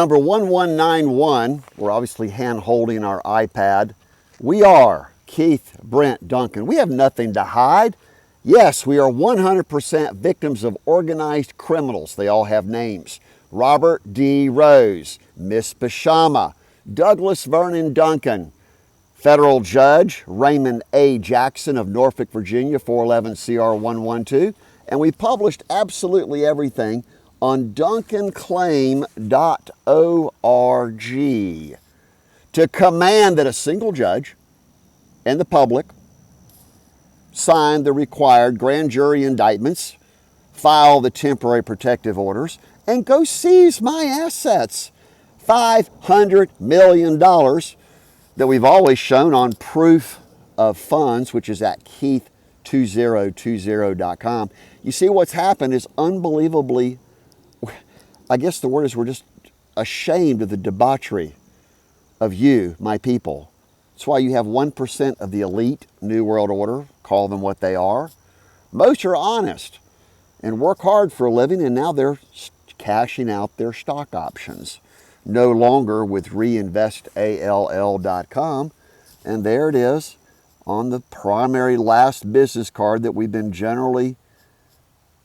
Number 1191, we're obviously hand holding our iPad. We are Keith, Brent, Duncan. We have nothing to hide. Yes, we are 100% victims of organized criminals. They all have names. Robert D. Rose, Miss Bashama, Douglas Vernon Duncan, Federal Judge Raymond A. Jackson of Norfolk, Virginia, 411 CR 112. And we published absolutely everything on DuncanClaim.org to command that a single judge and the public sign the required grand jury indictments, file the temporary protective orders, and go seize my assets. $500 million that we've always shown on proof of funds, which is at Keith2020.com. You see, what's happened is unbelievably, I guess the word is, we're just ashamed of the debauchery of you, my people. That's why you have 1% of the elite New World Order, call them what they are. Most are honest and work hard for a living, and now they're cashing out their stock options. No longer with reinvestall.com. And there it is on the primary last business card that we've been generally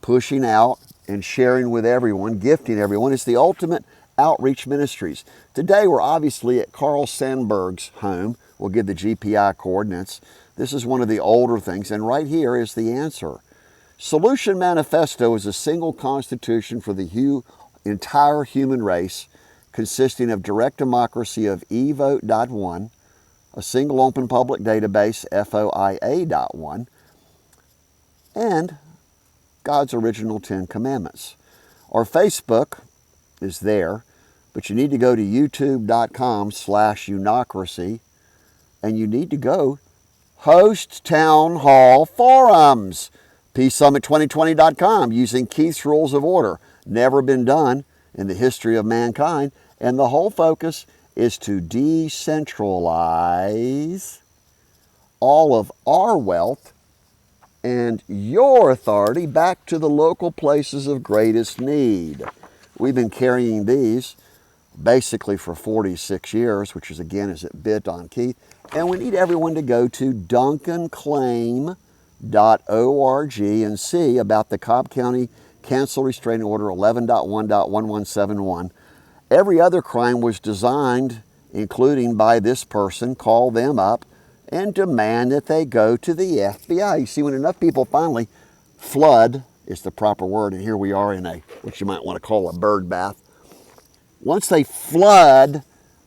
pushing out and sharing with everyone, gifting everyone. It's the Ultimate Outreach Ministries. Today we're obviously at Carl Sandburg's home. We'll give the GPI coordinates. This is one of the older things, and right here is the answer. Solution Manifesto is a single constitution for the entire human race, consisting of direct democracy of Evote.one, a single open public database, FOIA.ONE, and God's original 10 commandments. Our Facebook is there, but you need to go to youtube.com/unocracy, and you need to go host town hall forums. PeaceSummit2020.com, using Keith's rules of order. Never been done in the history of mankind. And the whole focus is to decentralize all of our wealth and your authority back to the local places of greatest need. We've been carrying these basically for 46 years, which is, again, is it bit on Keith. And we need everyone to go to DuncanClaim.org and see about the Cobb County Cancel Restraining Order 11.1.1171. Every other crime was designed, including by this person. Call them up and demand that they go to the FBI. You see, when enough people finally flood, is the proper word, and here we are in a, what you might want to call a bird bath. Once they flood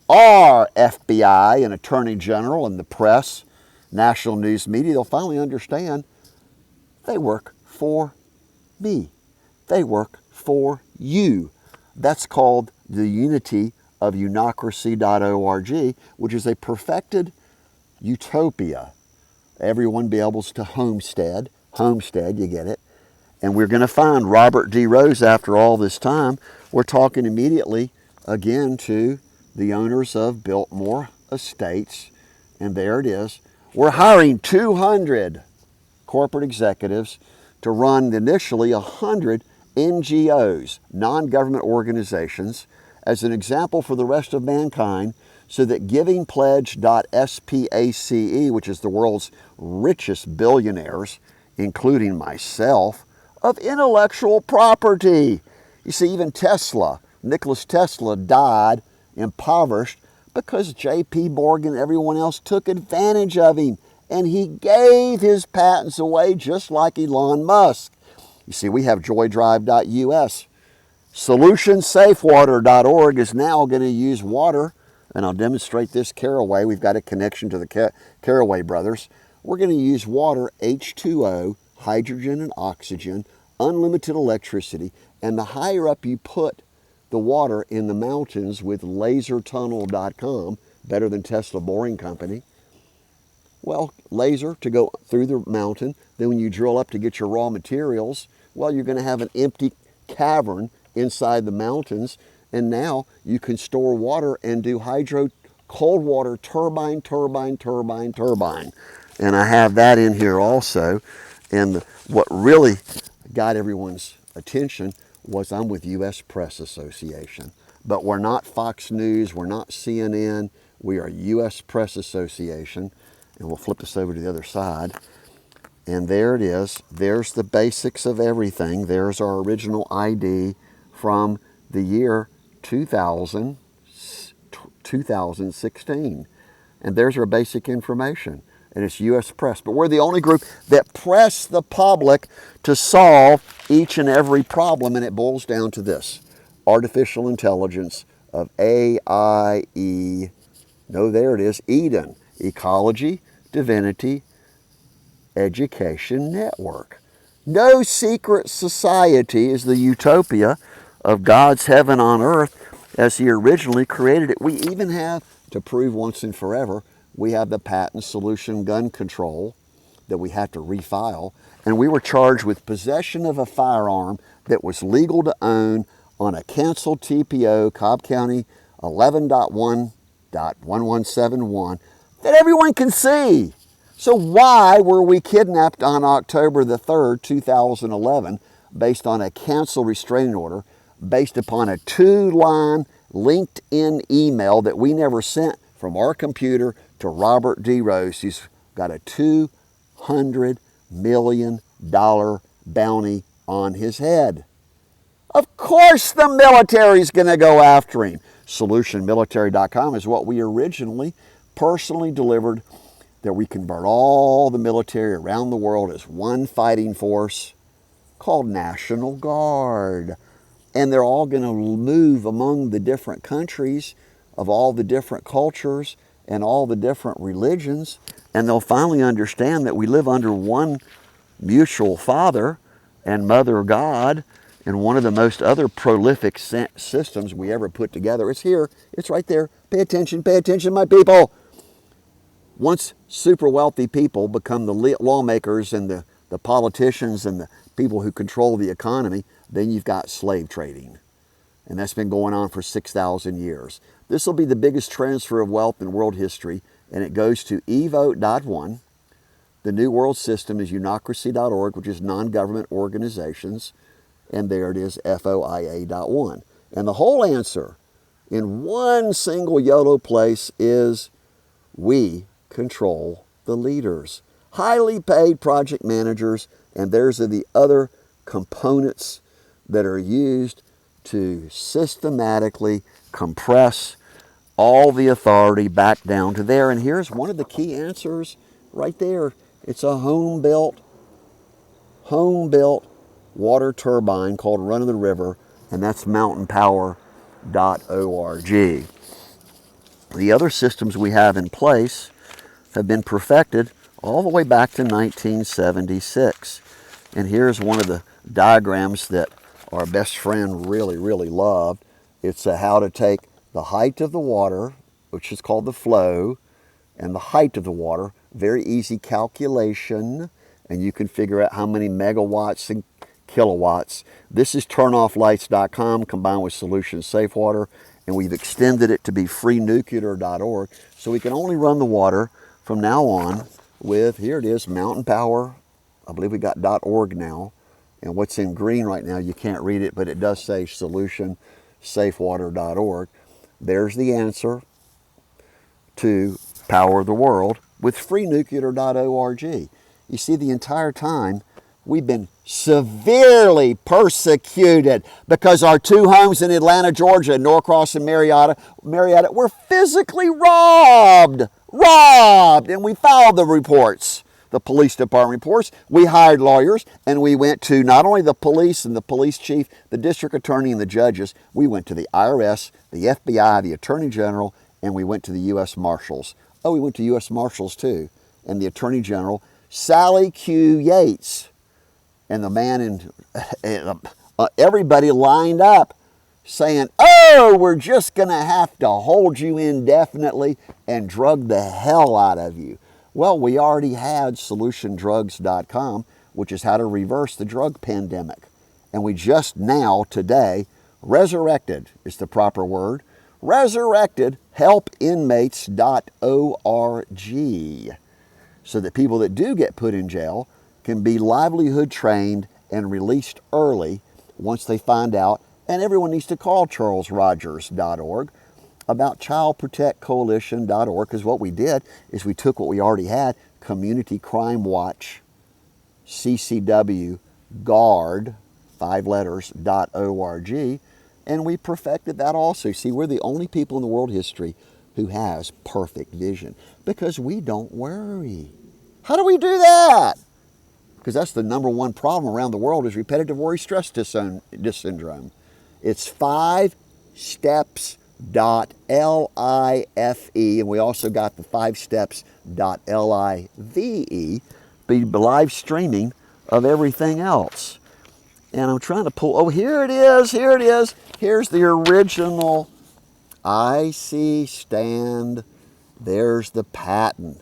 our FBI and Attorney General and the press, national news media, they'll finally understand they work for me. They work for you. That's called the unity of unocracy.org, which is a perfected utopia. Everyone be able to homestead, you get it. And we're going to find Robert D. Rose after all this time. We're talking immediately again to the owners of Biltmore Estates, and there it is. We're hiring 200 corporate executives to run initially 100 NGOs, non-government organizations, as an example for the rest of mankind, so that givingpledge.space, which is the world's richest billionaires, including myself, of intellectual property. You see, even Nikola Tesla died impoverished because J.P. Morgan and everyone else took advantage of him, and he gave his patents away just like Elon Musk. You see, we have joydrive.us. SolutionSafeWater.org is now going to use water, and I'll demonstrate this Caraway. We've got a connection to the Caraway brothers. We're going to use water, H2O, hydrogen and oxygen, unlimited electricity, and the higher up you put the water in the mountains with lasertunnel.com, better than Tesla Boring Company. Well, laser to go through the mountain. Then when you drill up to get your raw materials, well, you're going to have an empty cavern inside the mountains, and now you can store water and do cold water turbine. And I have that in here also. And what really got everyone's attention was I'm with U.S. Press Association. but we're not Fox News, we're not CNN, we are U.S. Press Association. And we'll flip this over to the other side. And there it is. There's the basics of everything. There's our original ID from the year 2016. And there's our basic information. And it's U.S. Press. But we're the only group that press the public to solve each and every problem. And it boils down to this: artificial intelligence of AIE. No, there it is. Eden. Ecology, Divinity, Education Network. No secret society is the utopia of God's heaven on earth as He originally created it. We even have, to prove once and forever, we have the patent solution gun control that we have to refile. And we were charged with possession of a firearm that was legal to own on a canceled TPO, Cobb County 11.1.1171, that everyone can see. So why were we kidnapped on October the 3rd, 2011, based on a cancel restraining order, based upon a 2-line LinkedIn email that we never sent from our computer to Robert D. Rose, who's got a $200 million bounty on his head? Of course the military's going to go after him. SolutionMilitary.com is what we originally personally delivered, that we convert all the military around the world as one fighting force called National Guard. And they're all going to move among the different countries of all the different cultures and all the different religions. And they'll finally understand that we live under one mutual Father and Mother God, and one of the most other prolific systems we ever put together. It's here. It's right there. Pay attention, my people. Once super wealthy people become the lawmakers and the politicians and the people who control the economy, then you've got slave trading. And that's been going on for 6,000 years. This will be the biggest transfer of wealth in world history, and it goes to Evote.one. The New World System is unocracy.org, which is non-government organizations. And there it is, FOIA.ONE. And the whole answer in one single YOLO place is: we control the leaders. Highly paid project managers, and there's the other components that are used to systematically compress all the authority back down to there. And here's one of the key answers right there. It's a home-built water turbine called Run of the River, and that's mountainpower.org. The other systems we have in place have been perfected all the way back to 1976. And here's one of the diagrams that our best friend really loved. It's how to take the height of the water, which is called the flow, and the height of the water. Very easy calculation, and you can figure out how many megawatts and kilowatts. This is turnofflights.com combined with Solution Safe Water, and we've extended it to be freenuclear.org, so we can only run the water from now on with, here it is, Mountain Power. I believe we got .org now, and what's in green right now, you can't read it, but it does say solutionsafewater.org. There's the answer to power the world with freenuclear.org. You see, the entire time we've been severely persecuted because our 2 homes in Atlanta, Georgia, Norcross and Marietta were physically robbed, and we filed the reports, the police department reports. We hired lawyers, and we went to not only the police and the police chief, the district attorney and the judges, we went to the IRS, the FBI, the Attorney General, and we went to the U.S. Marshals. Oh, we went to U.S. Marshals too, and the Attorney General, Sally Q. Yates, and the man and everybody lined up saying, oh, we're just going to have to hold you indefinitely and drug the hell out of you. Well, we already had solutiondrugs.com, which is how to reverse the drug pandemic. And we just now, today, resurrected is the proper word, resurrected helpinmates.org, so that people that do get put in jail can be livelihood trained and released early once they find out And everyone needs to call charlesrogers.org, about childprotectcoalition.org, because what we did is we took what we already had, Community Crime Watch, CCW, Guard, 5 letters, .org, and we perfected that also. See, we're the only people in the world history who has perfect vision, because we don't worry. How do we do that? Because that's the number 1 problem around the world, is repetitive worry stress syndrome. It's 5 steps .life, and we also got the 5 steps .live, be live streaming of everything else. And I'm trying to pull, oh, here it is. Here's the original IC stand. There's the patent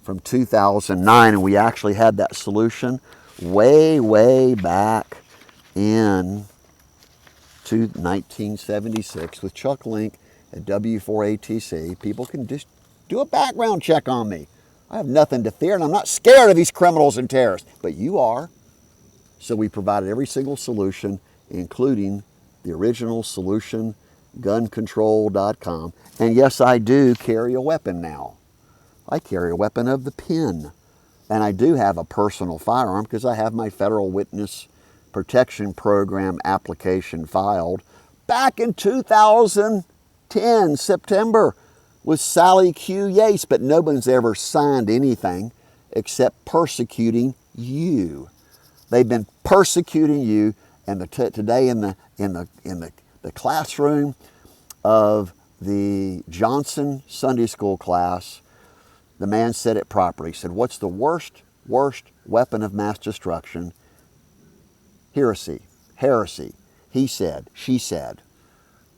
from 2009, and we actually had that solution way back in 1976 with Chuck Link at W4ATC. People can just do a background check on me. I have nothing to fear, and I'm not scared of these criminals and terrorists, but you are. So we provided every single solution, including the original solution, guncontrol.com. And yes, I do carry a weapon now. I carry a weapon of the pen. And I do have a personal firearm because I have my Federal Witness Protection Program application filed back in 2010, September, with Sally Q. Yates, but no one's ever signed anything except persecuting you. They've been persecuting you, and today in the classroom of the Johnson Sunday School class, the man said it properly. He said, "What's the worst weapon of mass destruction?" Heresy. He said, she said.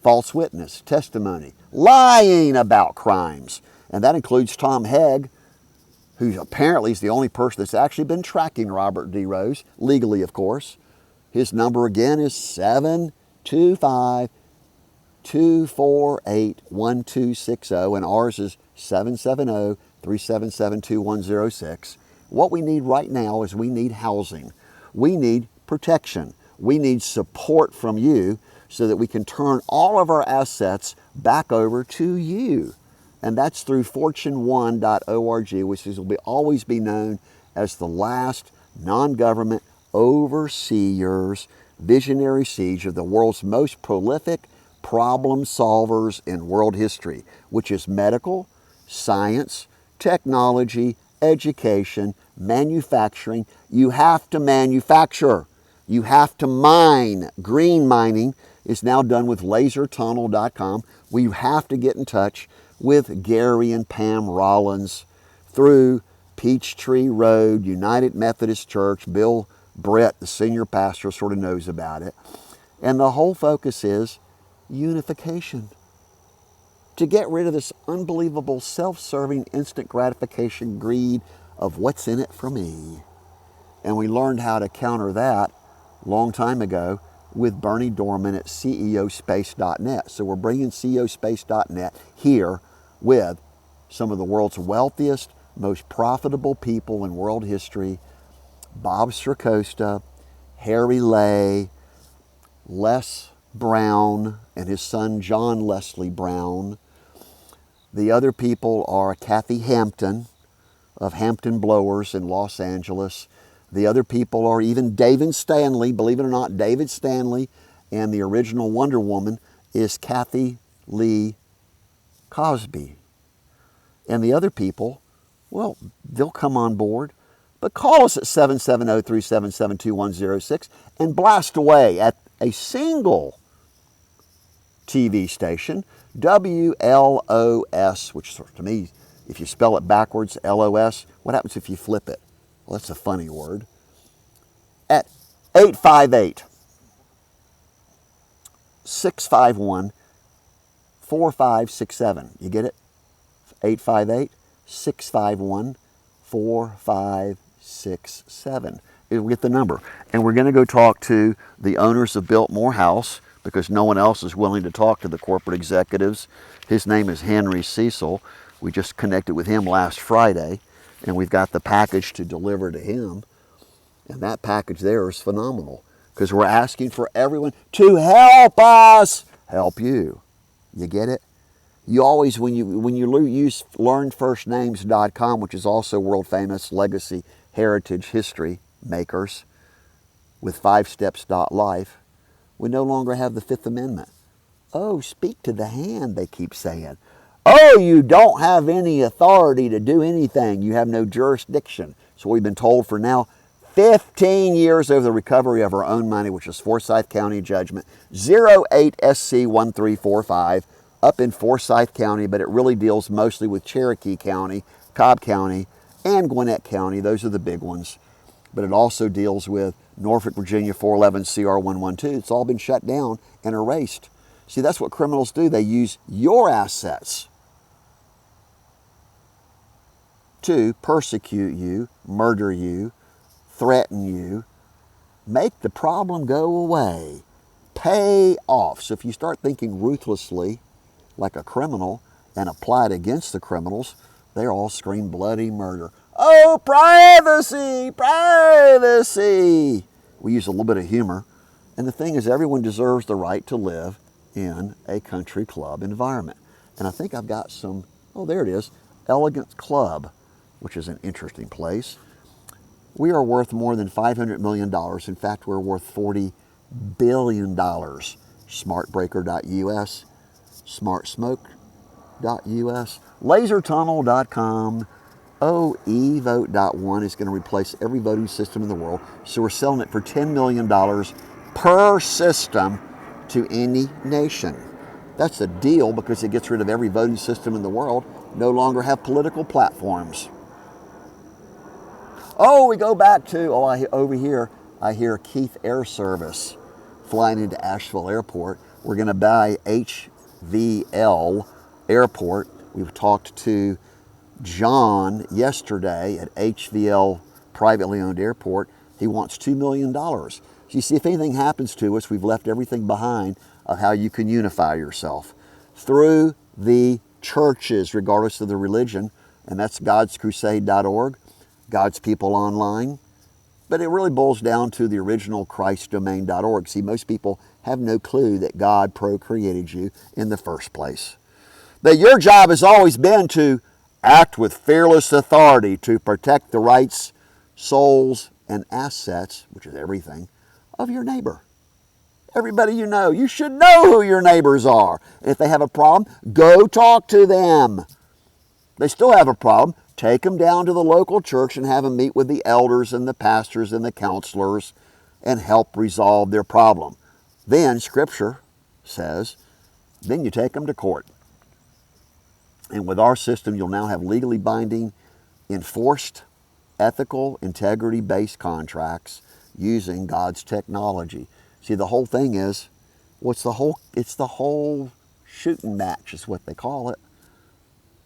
False witness, testimony, lying about crimes. And that includes Tom Hegg, who apparently is the only person that's actually been tracking Robert D. Rose, legally, of course. His number again is 725-248-1260, and ours is 770-377-2106. What we need right now is we need housing. We need protection. We need support from you so that we can turn all of our assets back over to you. And that's through fortune1.org, which will always be known as the last non-government overseers, visionary siege of the world's most prolific problem solvers in world history, which is medical, science, technology, education, manufacturing. You have to manufacture. You have to mine. Green mining is now done with lasertunnel.com. We have to get in touch with Gary and Pam Rollins through Peachtree Road, United Methodist Church. Bill Brett, the senior pastor, sort of knows about it. And the whole focus is unification. To get rid of this unbelievable self-serving instant gratification greed of what's in it for me. And we learned how to counter that a long time ago with Bernie Dorman at CEOspace.net. So we're bringing CEOspace.net here with some of the world's wealthiest, most profitable people in world history: Bob Sracosta, Harry Lay, Les Brown, and his son John Leslie Brown. The other people are Kathy Hampton of Hampton Blowers in Los Angeles. The other people are even David Stanley, believe it or not, David Stanley, and the original Wonder Woman is Kathy Lee Cosby. And the other people, well, they'll come on board. But call us at 770-377-2106 and blast away at a single TV station, WLOS, which to me, if you spell it backwards, LOS, what happens if you flip it? Well, that's a funny word. At 858-651-4567. You get it? 858-651-4567. You'll get the number. And we're going to go talk to the owners of Biltmore House, because no one else is willing to talk to the corporate executives. His name is Henry Cecil. We just connected with him last Friday, and we've got the package to deliver to him. And that package there is phenomenal. because we're asking for everyone to help us help you. You get it? You always, when you use learnfirstnames.com, which is also world famous legacy heritage history makers, with 5steps.life, we no longer have the Fifth Amendment. Oh, speak to the hand, they keep saying. Oh, you don't have any authority to do anything. You have no jurisdiction. So we've been told for now 15 years over the recovery of our own money, which is Forsyth County judgment 08SC1345 up in Forsyth County, but it really deals mostly with Cherokee County, Cobb County, and Gwinnett County. Those are the big ones. But it also deals with Norfolk, Virginia 411 CR112. It's all been shut down and erased. See, that's what criminals do. They use your assets to persecute you, murder you, threaten you, make the problem go away, pay off. So if you start thinking ruthlessly like a criminal and apply it against the criminals, they all scream bloody murder. Oh, privacy, privacy. We use a little bit of humor. And the thing is, everyone deserves the right to live in a country club environment. And I think I've got some, oh, there it is, Elegant Club, which is an interesting place. We are worth more than $500 million. In fact, we're worth $40 billion. Smartbreaker.us, smartsmoke.us, lasertunnel.com. Oh, Evote.one is going to replace every voting system in the world. So we're selling it for $10 million per system to any nation. That's a deal because it gets rid of every voting system in the world. No longer have political platforms. Oh, we go back to, over here, I hear Keith Air Service flying into Asheville Airport. We're going to buy HVL Airport. We've talked to John yesterday at HVL privately owned airport. He wants $2 million. So you see, if anything happens to us, we've left everything behind of how you can unify yourself through the churches, regardless of the religion, and that's godscrusade.org, God's People Online. But it really boils down to the original christdomain.org. See, most people have no clue that God procreated you in the first place. That your job has always been to act with fearless authority to protect the rights, souls, and assets, which is everything, of your neighbor. Everybody you know. You should know who your neighbors are. If they have a problem, go talk to them. They still have a problem, take them down to the local church and have them meet with the elders and the pastors and the counselors and help resolve their problem. Then, Scripture says, then you take them to court. And with our system, you'll now have legally binding, enforced, ethical, integrity-based contracts using God's technology. See, the whole thing is, it's the whole shooting match is what they call it.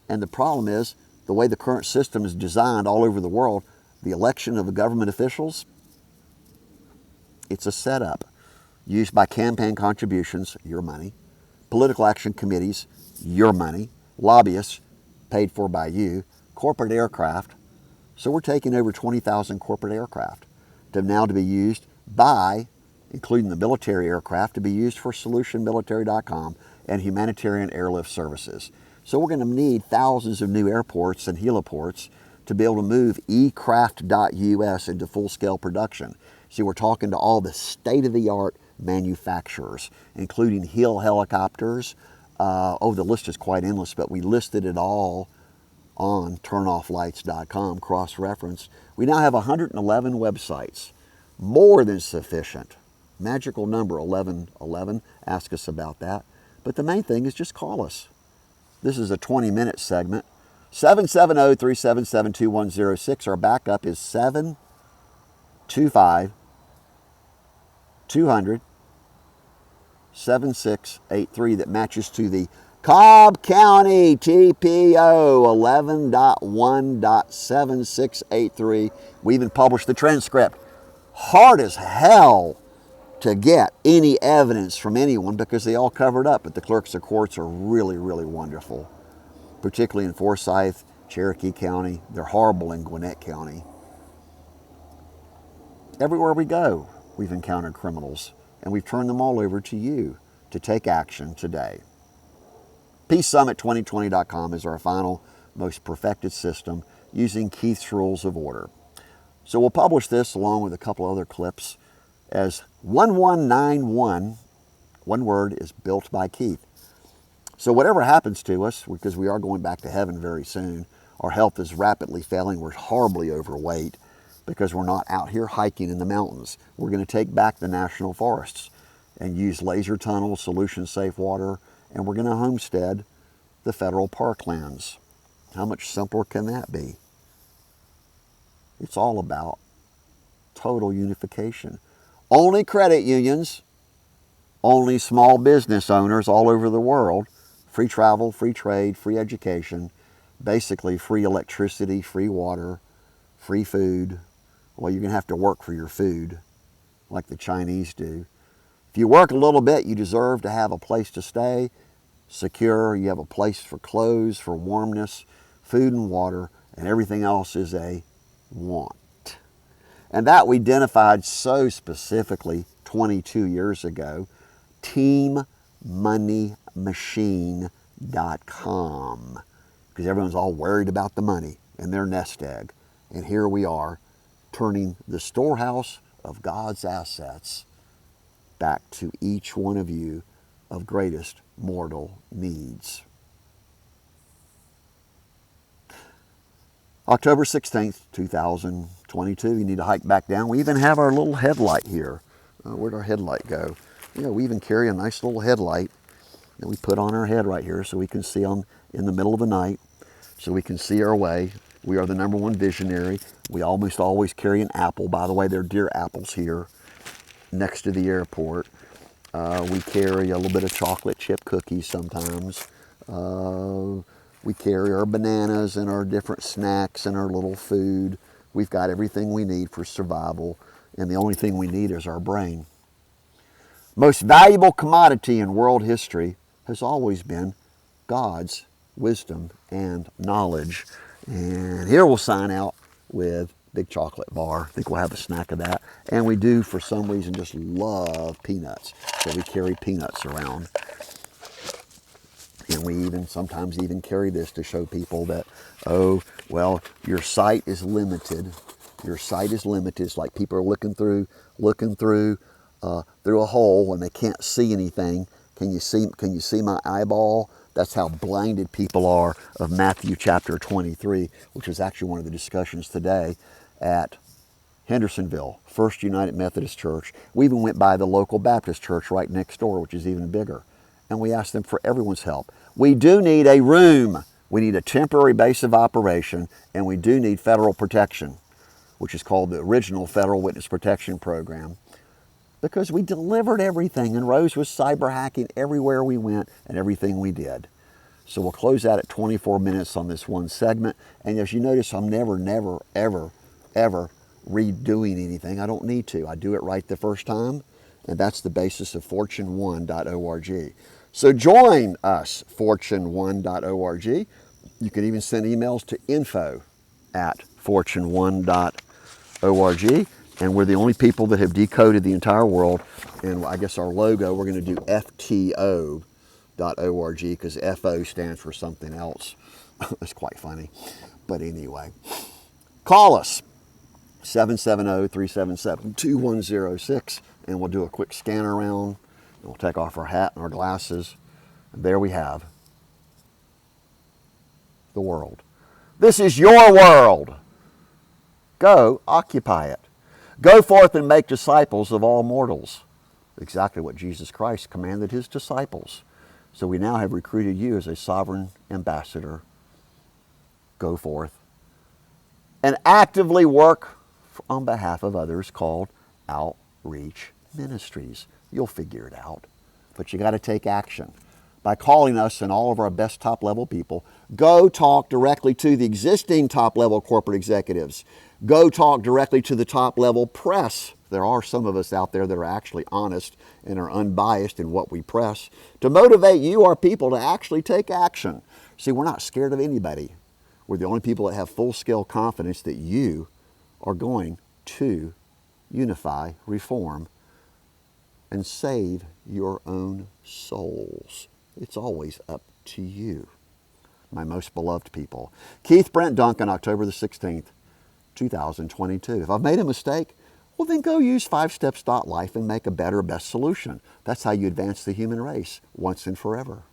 And the problem is, the way the current system is designed all over the world, the election of the government officials, it's a setup used by campaign contributions, your money, political action committees, your money, lobbyists, paid for by you, corporate aircraft. So we're taking over 20,000 corporate aircraft to be used by, including the military aircraft, to be used for solutionmilitary.com and humanitarian airlift services. So we're going to need thousands of new airports and heliports to be able to move eCraft.us into full-scale production. See, we're talking to all the state-of-the-art manufacturers, including Hill helicopters. The list is quite endless, but we listed it all on turnofflights.com, cross-reference. We now have 111 websites, more than sufficient. Magical number 1111, ask us about that. But the main thing is just call us. This is a 20-minute segment. 770-377-2106. Our backup is 725-200-7683 that matches to the Cobb County TPO 11.1.7683. We even published the transcript. Hard as hell to get any evidence from anyone because they all covered up, but the clerks of courts are really, really wonderful, particularly in Forsyth, Cherokee County. They're horrible in Gwinnett County. Everywhere we go, we've encountered criminals, and we've turned them all over to you to take action today. PeaceSummit2020.com is our final, most perfected system using Keith's rules of order. So we'll publish this along with a couple other clips as 1191, one word, is built by Keith. So whatever happens to us, because we are going back to heaven very soon, our health is rapidly failing, we're horribly overweight because we're not out here hiking in the mountains. We're going to take back the national forests and use laser tunnels, solution-safe water, and we're going to homestead the federal parklands. How much simpler can that be? It's all about total unification. Only credit unions, only small business owners all over the world, free travel, free trade, free education, basically free electricity, free water, free food. Well, you're going to have to work for your food like the Chinese do. If you work a little bit, you deserve to have a place to stay, secure, you have a place for clothes, for warmness, food and water, and everything else is a want. And that we identified so specifically 22 years ago, teammoneymachine.com, because everyone's all worried about the money and their nest egg. And here we are, turning the storehouse of God's assets back to each one of you of greatest mortal needs. October 16th, 2022, you need to hike back down. We even have our little headlight here. Where'd our headlight go? You know, we even carry a nice little headlight that we put on our head right here so we can see in the middle of the night, so we can see our way. We are the #1 visionary. We almost always carry an apple. By the way, there are deer apples here next to the airport. We carry a little bit of chocolate chip cookies sometimes. We carry our bananas and our different snacks and our little food. We've got everything we need for survival, and the only thing we need is our brain. Most valuable commodity in world history has always been God's wisdom and knowledge. And here we'll sign out with big chocolate bar. I think we'll have a snack of that. And we do, for some reason, just love peanuts. So we carry peanuts around. And we sometimes even carry this to show people that, oh, well, your sight is limited. Your sight is limited. It's like people are looking through a hole and they can't see anything. Can you see my eyeball? That's how blinded people are of Matthew chapter 23, which is actually one of the discussions today at Hendersonville, First United Methodist Church. We even went by the local Baptist church right next door, which is even bigger. And we asked them for everyone's help. We do need a room. We need a temporary base of operation, and we do need federal protection, which is called the original Federal Witness Protection Program, because we delivered everything, and Rose was cyber hacking everywhere we went and everything we did. So we'll close out at 24 minutes on this one segment. And as you notice, I'm never, ever redoing anything. I don't need to. I do it right the first time, and that's the basis of fortune1.org. So join us, fortune1.org. You can even send emails to info@fortune1.org. And we're the only people that have decoded the entire world. And I guess our logo, we're going to do FTO.org, because FO stands for something else. That's quite funny. But anyway, call us, 770-377-2106, and we'll do a quick scan around. We'll take off our hat and our glasses. And there we have the world. This is your world. Go occupy it. Go forth and make disciples of all mortals. Exactly what Jesus Christ commanded his disciples. So we now have recruited you as a sovereign ambassador. Go forth and actively work on behalf of others, called outreach ministries. You'll figure it out. But you got to take action. By calling us and all of our best top-level people, go talk directly to the existing top-level corporate executives. Go talk directly to the top-level press. There are some of us out there that are actually honest and are unbiased in what we press, to motivate you, our people, to actually take action. See, we're not scared of anybody. We're the only people that have full-scale confidence that you are going to unify, reform, and save your own souls. It's always up to you. My most beloved people. Keith Brent Duncan, October the 16th, 2022. If I've made a mistake, well then go use 5steps.life and make a better, best solution. That's how you advance the human race once and forever.